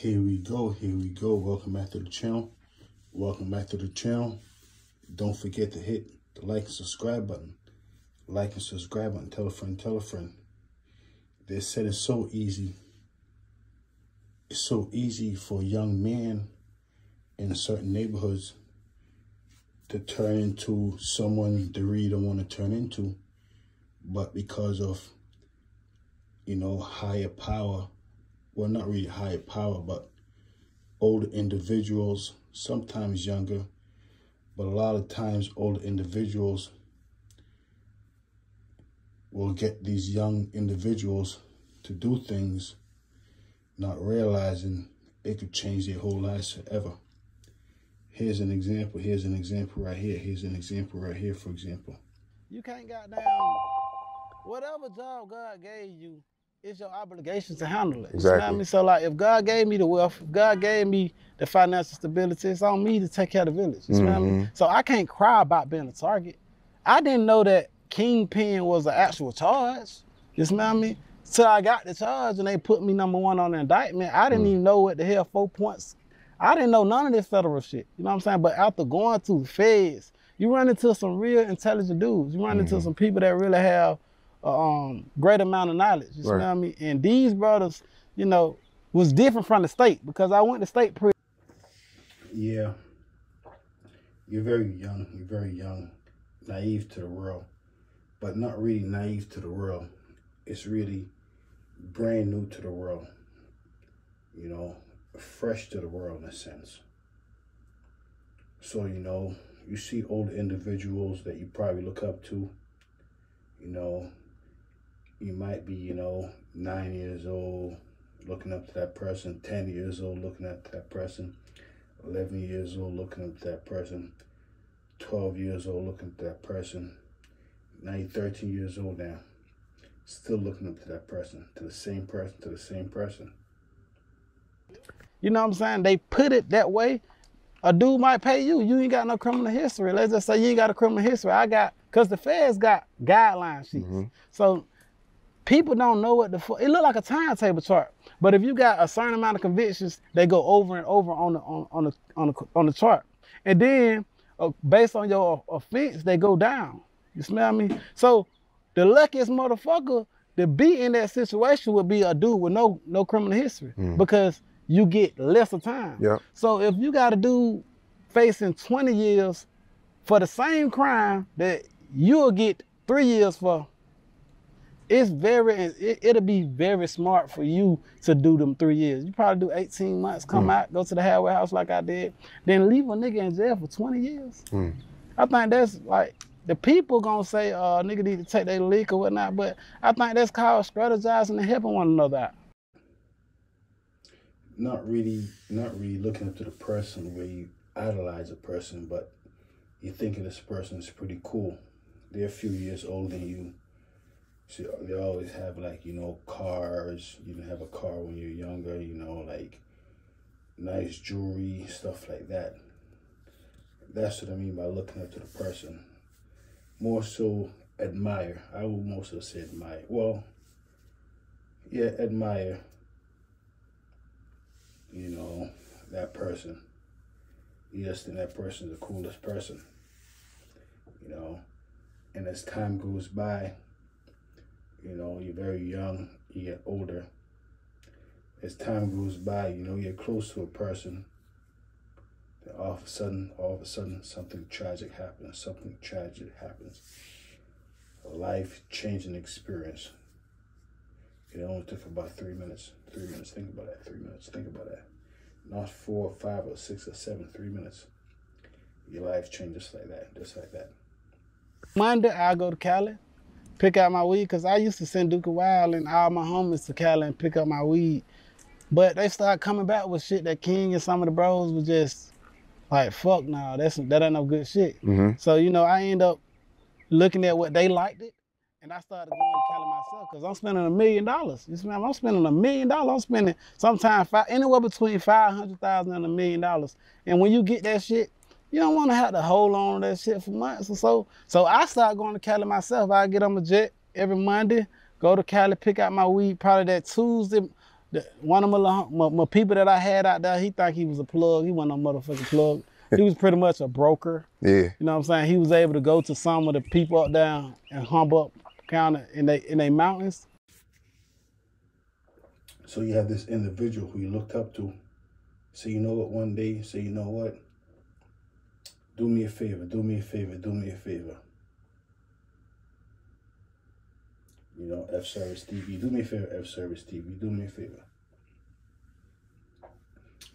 Here we go. Welcome back to the channel. Don't forget to hit the like and subscribe button. Tell a friend. They said it's so easy. It's so easy for a young man in certain neighborhoods to turn into someone they really don't want to turn into. But because of, higher power, well, not really higher power, but older individuals, sometimes younger, but a lot of times older individuals will get these young individuals to do things, not realizing it could change their whole lives forever. Here's an example right here. For example. You can't goddamn, whatever job God gave you, it's your obligation to handle it. Exactly. You know what I mean? So like, if God gave me the wealth, if God gave me the financial stability, it's on me to take care of the village. You know what I mean? So I can't cry about being a target. I didn't know that kingpin was an actual charge. You know what I mean? Till I got the charge and they put me #1 on the indictment, I didn't even know what the hell 4 points. I didn't know none of this federal shit. You know what I'm saying? But after going through the feds, you run into some real intelligent dudes. You run into some people that really have great amount of knowledge. You know what I mean? And these brothers, was different from the state because I went to state prison. Yeah. You're very young, naive to the world, but not really naive to the world. It's really brand new to the world, fresh to the world in a sense. So, you see older individuals that you probably look up to, you might be, 9 years old, looking up to that person, 10 years old, looking up to that person, 11 years old, looking up to that person, 12 years old, looking up to that person. Now you're 13 years old now, still looking up to that person, to the same person. You know what I'm saying? They put it that way. A dude might pay you. You ain't got no criminal history. Let's just say you ain't got a criminal history. Because the feds got guideline sheets. So people don't know what the fuck. It look like a timetable chart. But if you got a certain amount of convictions, they go over and over on the chart. And then based on your offense, they go down. You smell me? So the luckiest motherfucker to be in that situation would be a dude with no criminal history. Because you get lesser time. So if you got a dude facing 20 years for the same crime that you'll get 3 years for, it'll be very smart for you to do them 3 years. You probably do 18 months, come out, go to the halfway house like I did, then leave a nigga in jail for 20 years. I think that's like, the people gonna say, nigga need to take their leak or whatnot, but I think that's called strategizing and helping one another out. Not really looking up to the person where you idolize a person, but you think of this person is pretty cool. They're a few years older than you. So they always have cars. You can have a car when you're younger, like nice jewelry, stuff like that. That's what I mean by looking up to the person. More so admire. I would more so say admire. Well, yeah, admire. That person. You just think that person's the coolest person. And as time goes by, you're very young, you get older. As time goes by, you get close to a person, then all of a sudden, something tragic happens. A life-changing experience. It only took about 3 minutes. 3 minutes, think about that. Not 4 or 5 or 6 or 7, 3 minutes. Your life changes just like that. Monday, I go to Cali, pick out my weed, because I used to send Duke Wild and all my homies to Cali and pick up my weed. But they started coming back with shit that King and some of the bros was just like, fuck nah, that ain't no good shit. So, I end up looking at what they liked it, and I started going to Cali myself, because I'm spending $1 million. You see, I'm spending $1 million. I'm spending sometimes anywhere between $500,000 and $1 million. And when you get that shit, you don't want to have to hold on to that shit for months or so. So I started going to Cali myself. I get on a jet every Monday, go to Cali, pick out my weed, probably that Tuesday, One of my people that I had out there, he thought he was a plug. He wasn't no motherfucking plug. He was pretty much a broker. Yeah. You know what I'm saying? He was able to go to some of the people up there and hump up kind of in they mountains. So you have this individual who you looked up to. So you know what, one day, say, you know what? Do me a favor, do me a favor, do me a favor. You know, F Service TV, do me a favor, F Service TV, do me a favor.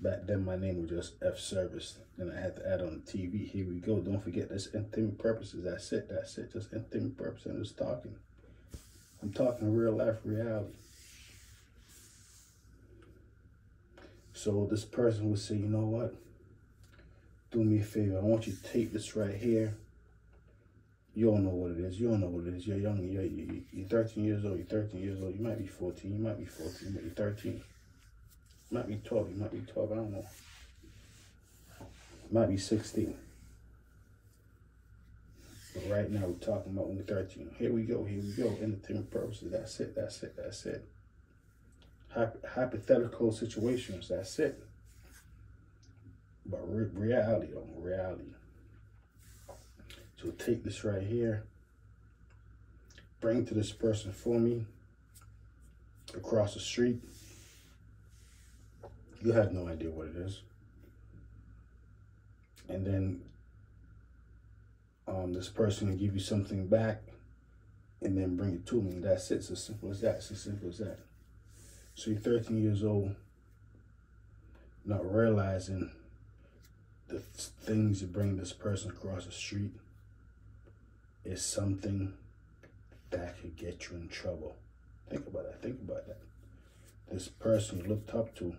Back then, my name was just F Service. Then I had to add on the TV. Here we go. Don't forget, that's entertainment purposes. That's it. That's it. Just entertainment purposes. I'm just talking. I'm talking real life reality. So this person would say, you know what? Do me a favor. I want you to take this right here. You don't know what it is. You don't know what it is. You're young. You're 13 years old. You're 13 years old. You might be 14. You might be 14, but you're 13. You might be 12. You might be 12. I don't know. You might be 16. But right now, we're talking about when we're 13. Here we go. Here we go. Entertainment purposes. That's it. That's it. That's it. Hypothetical situations. That's it. But reality, reality. So take this right here. Bring to this person for me. Across the street. You have no idea what it is. And then this person will give you something back and then bring it to me. That's it. It's as simple as that. It's as simple as that. So you're 13 years old, not realizing the things you bring this person across the street is something that could get you in trouble. Think about that. Think about that. This person you looked up to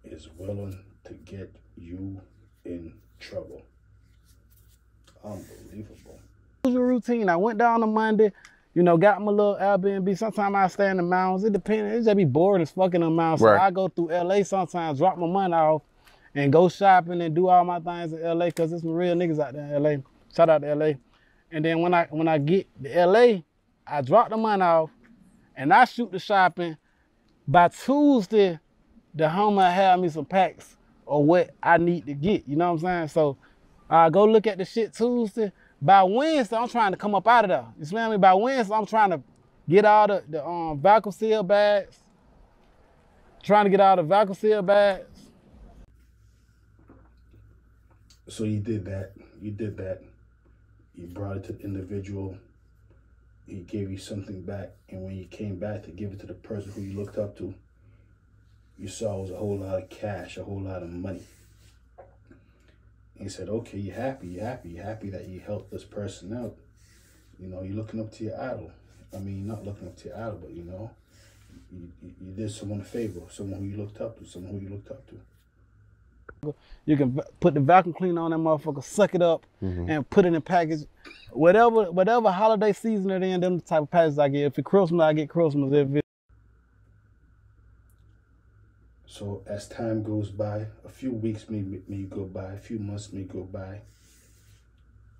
is willing to get you in trouble. Unbelievable. Usual routine. I went down on Monday, you know, got my little Airbnb. Sometimes I stay in the mountains. It depends. It just be bored as fucking the mountains. Right. So I go through LA sometimes, drop my money off, and go shopping and do all my things in LA because there's some real niggas out there in LA. Shout out to LA. And then when I get to LA, I drop the money off and I shoot the shopping. By Tuesday, the homie have me some packs of what I need to get. You know what I'm saying? So I go look at the shit Tuesday. By Wednesday, I'm trying to come up out of there. You smell me? By Wednesday, I'm trying to get all the vacuum seal bags. Trying to get all the vacuum seal bags. So you did that. You did that. You brought it to the individual. He gave you something back. And when you came back to give it to the person who you looked up to, you saw it was a whole lot of cash, a whole lot of money. And you said, okay, you're happy that you helped this person out. You know, you're looking up to your idol. I mean, not looking up to your idol, but you know, you did someone a favor, someone who you looked up to. You can put the vacuum cleaner on that motherfucker, suck it up, and put it in a package. Whatever holiday season it in, them the type of packages I get. If it's Christmas, I get Christmas. If it's So as time goes by, a few weeks may go by, a few months may go by.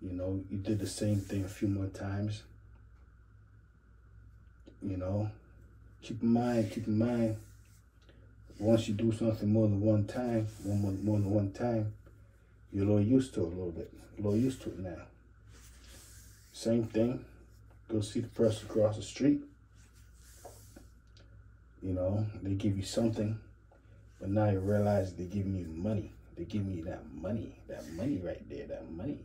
You know, you did the same thing a few more times. You know, keep in mind, once you do something more than one time, you're a little used to it a little used to it now. Same thing, go see the person across the street. You know, they give you something. But now you realize they're giving you money. They're giving you that money right there, that money.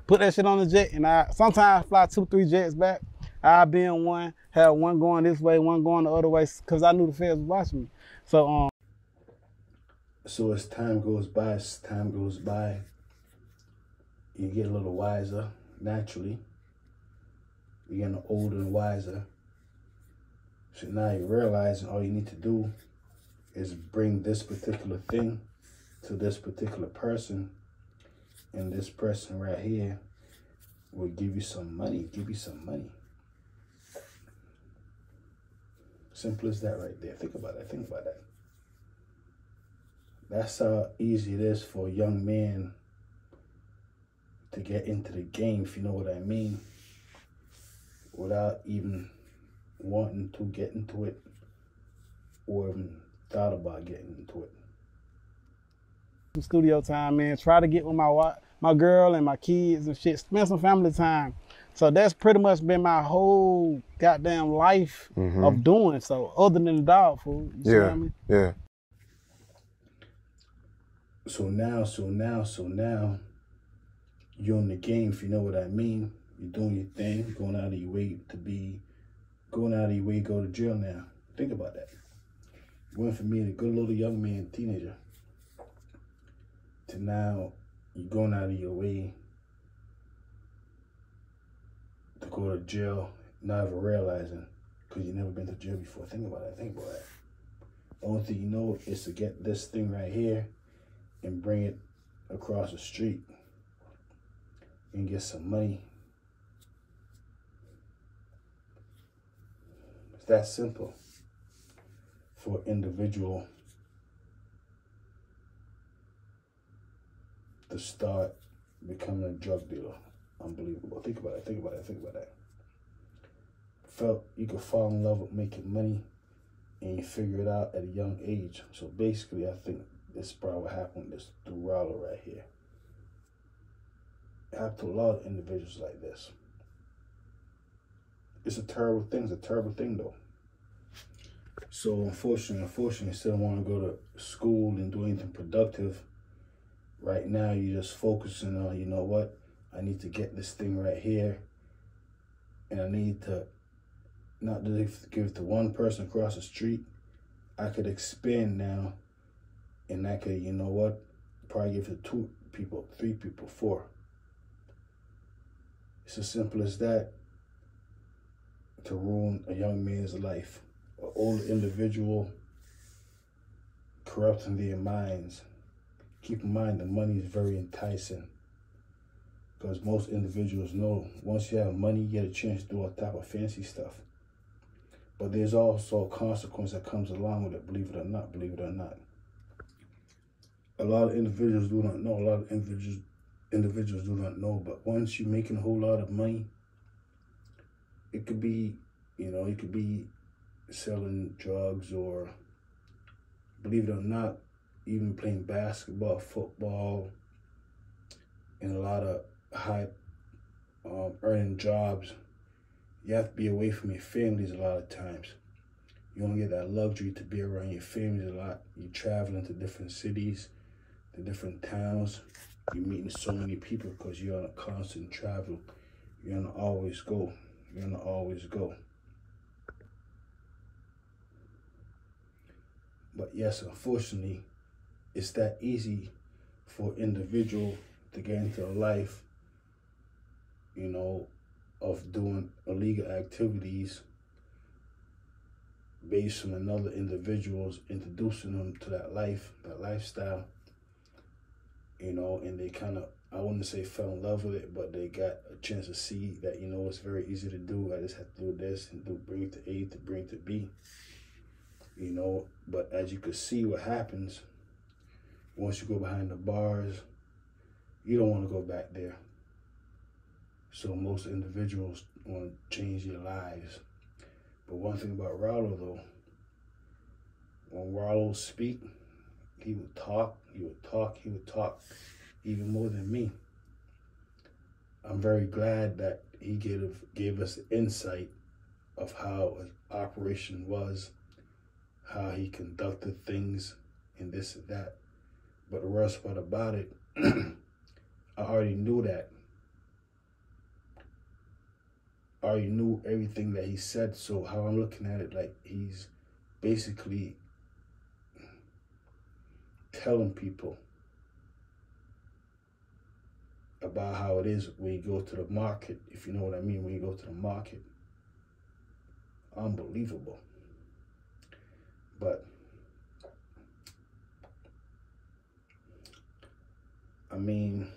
Put that shit on the jet, and sometimes I fly 2-3 jets back. I'll be in one, have one going this way, one going the other way, because I knew the feds was watching me. So as time goes by, you get a little wiser, naturally. You're getting older and wiser. So now you're realizing all you need to do is bring this particular thing to this particular person, and this person right here will give you some money, Simple as that right there. Think about that. That's how easy it is for a young man to get into the game, if you know what I mean, without even wanting to get into it. or even thought about getting into it? Some studio time, man. Try to get with my girl and my kids and shit. Spend some family time. So that's pretty much been my whole goddamn life of doing so, other than the dog food. You see what I mean? Yeah. So now, you're in the game, if you know what I mean. You're doing your thing, going out of your way to go to jail now. Think about that. You went from being a good little young man, teenager, to now you're going out of your way to go to jail, not even realizing, because you've never been to jail before. Think about that. The only thing you know is to get this thing right here and bring it across the street and get some money. It's that simple for an individual to start becoming a drug dealer. Unbelievable. Think about it. Felt you could fall in love with making money and you figure it out at a young age. So basically, I think this is probably what happened with this through Ralo right here. It happened to a lot of individuals like this. It's a terrible thing though. So unfortunately, instead of wanting to go to school and do anything productive, right now you're just focusing on, you know what, I need to get this thing right here, and I need to not just give it to one person across the street. I could expand now, and I could, you know what, probably give it to 2 people, 3 people, 4. It's as simple as that to ruin a young man's life. An old individual corrupting their minds. Keep in mind, the money is very enticing, because most individuals know once you have money, you get a chance to do all type of fancy stuff. But there's also a consequence that comes along with it, believe it or not. A lot of individuals do not know, individuals do not know, but once you're making a whole lot of money, it could be, you could be selling drugs, or, believe it or not, even playing basketball, football, and a lot of high earning jobs. You have to be away from your families a lot of times. You don't get that luxury to be around your families a lot. You're traveling to different cities, to different towns. You're meeting so many people because you're on a constant travel. You're on always go. But yes, unfortunately, it's that easy for an individual to get into a life, of doing illegal activities based on another individual's introducing them to that lifestyle, and they kind of, I wouldn't say fell in love with it, but they got a chance to see that, it's very easy to do. I just have to do this and bring it to A to bring it to B, but as you can see what happens once you go behind the bars, you don't want to go back there. So most individuals want to change their lives. But one thing about Ralo though, when Ralo speak, he would talk even more than me. I'm very glad that he gave us the insight of how his operation was, how he conducted things, and this and that. But the worst part about it, I already knew that. I already knew everything that he said, so how I'm looking at it, like he's basically telling people about how it is when you go to the market, if you know what I mean, when you go to the market. Unbelievable. But I mean,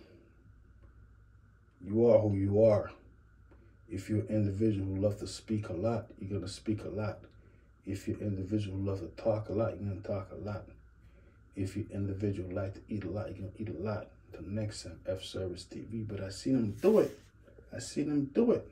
you are who you are. If you're an individual who loves to speak a lot, you're going to speak a lot. If you're an individual who loves to talk a lot, you're going to talk a lot. If you're an individual who like to eat a lot, you're going to eat a lot. Until next time, F Service TV. But I seen him do it.